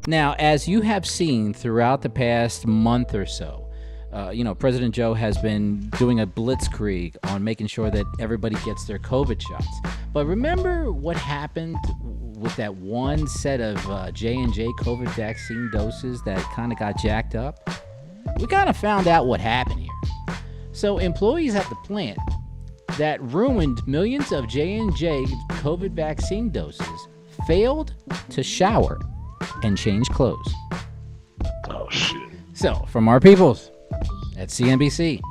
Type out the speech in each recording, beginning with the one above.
Now, as you have seen throughout the past month or so, President Joe has been doing a blitzkrieg on making sure that everybody gets their COVID shots. But remember what happened with that one set of J&J COVID vaccine doses that kind of got jacked up? We kind of found out what happened here. So employees at the plant that ruined millions of J&J COVID vaccine doses failed to shower and change clothes. Oh, shit. So, from our peoples at CNBC.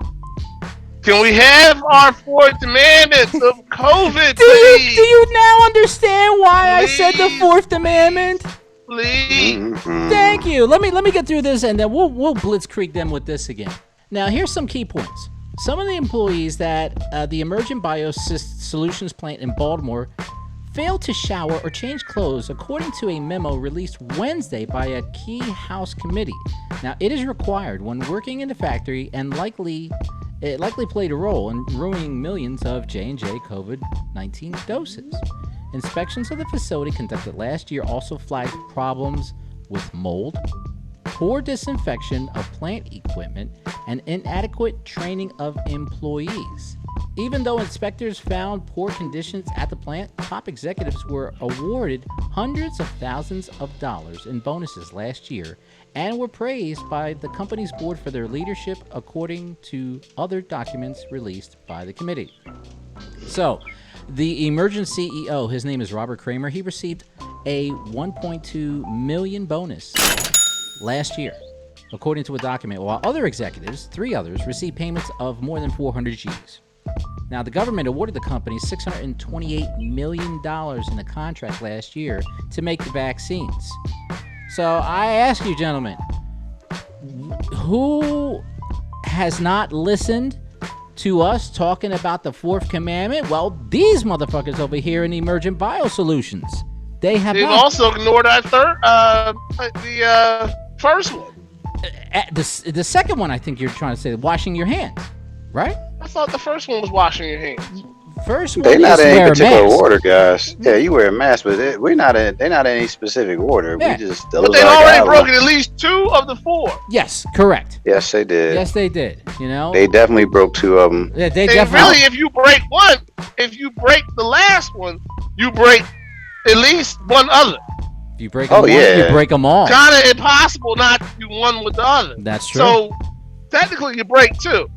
Can we have our 4th Demandments of COVID, Do please? you now understand why Please. I said the 4th Amendment? Please. Thank you. Let me get through this, and then we'll blitzkrieg them with this again. Now, here's some key points. Some of the employees that the Emergent Biosolutions plant in Baltimore failed to shower or change clothes, according to a memo released Wednesday by a key House committee. Now, it is required when working in the factory, and it likely played a role in ruining millions of J&J COVID-19 doses. Inspections of the facility conducted last year also flagged problems with mold, poor disinfection of plant equipment, and inadequate training of employees. Even though inspectors found poor conditions at the plant, top executives were awarded hundreds of thousands of dollars in bonuses last year and were praised by the company's board for their leadership, according to other documents released by the committee. So, the Emergent CEO, his name is Robert Kramer, he received a $1.2 million bonus last year, according to a document, while other executives, 3 others, received payments of more than 400 Gs. Now, the government awarded the company $628 million in a contract last year to make the vaccines. So I ask you, gentlemen, who has not listened to us talking about the 4th commandment? Well, these motherfuckers over here in Emergent Biosolutions, they have They've not. also ignored our the first one. The second one, I think you're trying to say, washing your hands, right? I thought the first one was washing your hands. First one They're not is in wear any a particular mask. order, guys. Yeah, you wear a mask, but they're not in any specific order. Yeah. We just But they've already broken at least 2 of the 4. Yes, correct. Yes, they did. Yes, they did. You know, They definitely broke 2 of them. yeah, they And definitely. really, if you break one, if you break the last one, you break at least one other. If you break them one, yeah. you break them all. Kind of impossible not to do one with the other. That's true. So technically, you break 2.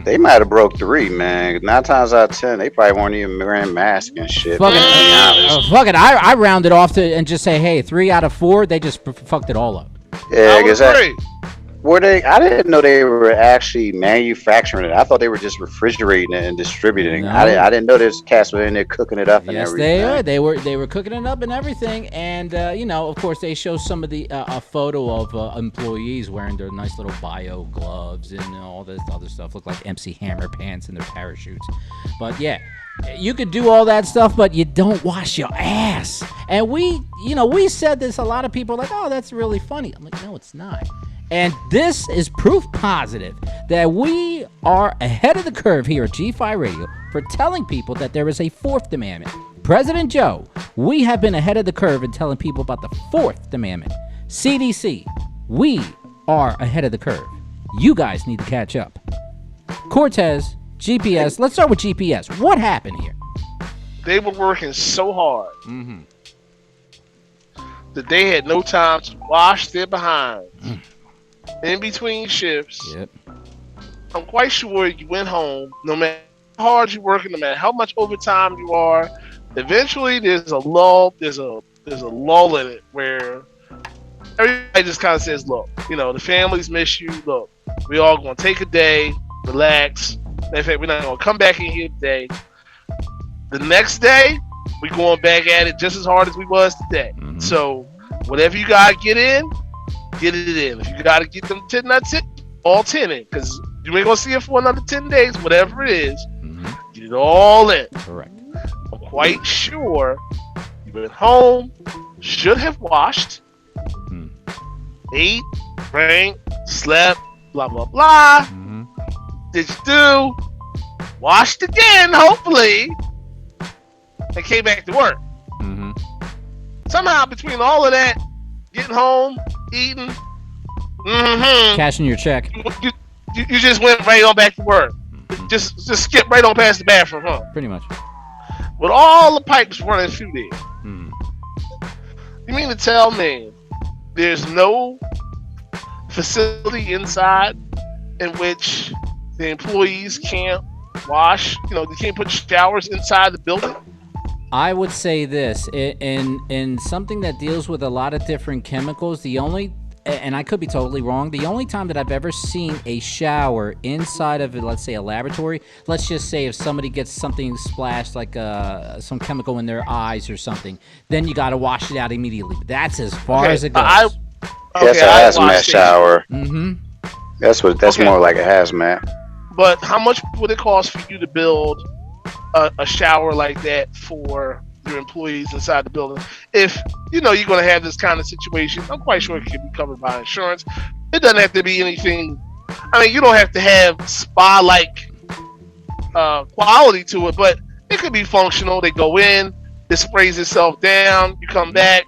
They might have broke 3, man. 9 times out of 10, they probably weren't even wearing masks and shit. Fuck man, to be honest. it. I rounded off to and just say, hey, 3 out of 4, they just fucked it all up. Yeah, I would agree. were they? I didn't know they were actually manufacturing it. I thought they were just refrigerating it and distributing. No. I didn't know there's cats were in there cooking it up and Yes, everything. they are. They were cooking it up and everything, and of course, they show some of the a photo of employees wearing their nice little bio gloves and all this other stuff. Look like MC Hammer pants and their parachutes. But yeah, you could do all that stuff, but you don't wash your ass. And we said this. A lot of people are like, oh, that's really funny. I'm like, no, it's not. And this is proof positive that we are ahead of the curve here at G-PhiRadio for telling people that there is a 4th Demandment. President Joe, we have been ahead of the curve in telling people about the 4th Demandment. CDC, we are ahead of the curve. You guys need to catch up. Cortez, GPS, let's start with GPS. What happened here? They were working so hard that they had no time to wash their behinds in between shifts. Yep. I'm quite sure you went home, no matter how hard you're working, no matter how much overtime you are, eventually there's a lull, there's a lull in it where everybody just kind of says, look, the families miss you, look, we all gonna take a day, relax. In fact, we're not gonna come back in here today. The next day, we're going back at it just as hard as we was today. So whatever you gotta get in, get it in. If you gotta get them 10 nuts in, all 10 in, because you ain't gonna see it for another 10 days, whatever it is, get it all in. Correct. I'm quite sure you went home, should have washed, ate, drank, slept, blah, blah, blah. Did you do? Washed again, hopefully, and came back to work. Somehow, between all of that, getting home, eating, mm-hmm. Cashing your check. You just went right on back to work. Just skip right on past the bathroom, huh? Pretty much. With all the pipes running through there. Mm. You mean to tell me there's no facility inside in which the employees can't wash? They can't put showers inside the building? I would say this, in something that deals with a lot of different chemicals, and I could be totally wrong, the only time that I've ever seen a shower inside of, let's say, a laboratory, let's just say if somebody gets something splashed, like some chemical in their eyes or something, then you got to wash it out immediately. But that's as far as it goes. That's a hazmat shower. Mm-hmm. That's more like a hazmat. But how much would it cost for you to build a shower like that for your employees inside the building? If you're going to have this kind of situation, I'm quite sure it can be covered by insurance. It doesn't have to be anything. I mean, you don't have to have spa-like quality to it, but it could be functional. They go in, it sprays itself down. You come back,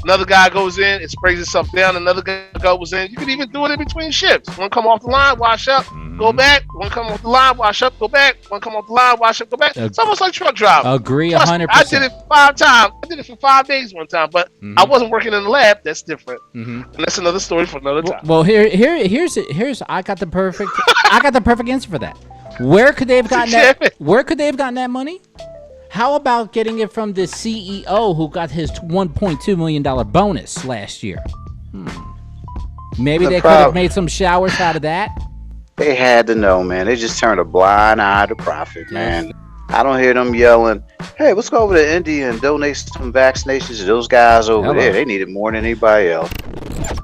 another guy goes in, it sprays itself down. Another guy goes in. You can even do it in between shifts. One come off the line, wash up, go back. One come off the line, wash up, go back. One come off the line, wash up, go back. It's almost like truck driving. Agree, Plus, 100%. I did it 5 times. I did it for 5 days one time, but I wasn't working in the lab. That's different, and that's another story for another time. Well, here's I got the perfect answer for that. Where could they have gotten that? Where could they have gotten that money? How about getting it from the CEO who got his $1.2 million bonus last year? Maybe they could have made some showers out of that. They had to know, man. They just turned a blind eye to profit, man. I don't hear them yelling, hey, let's go over to India and donate some vaccinations to those guys over there. They need it more than anybody else.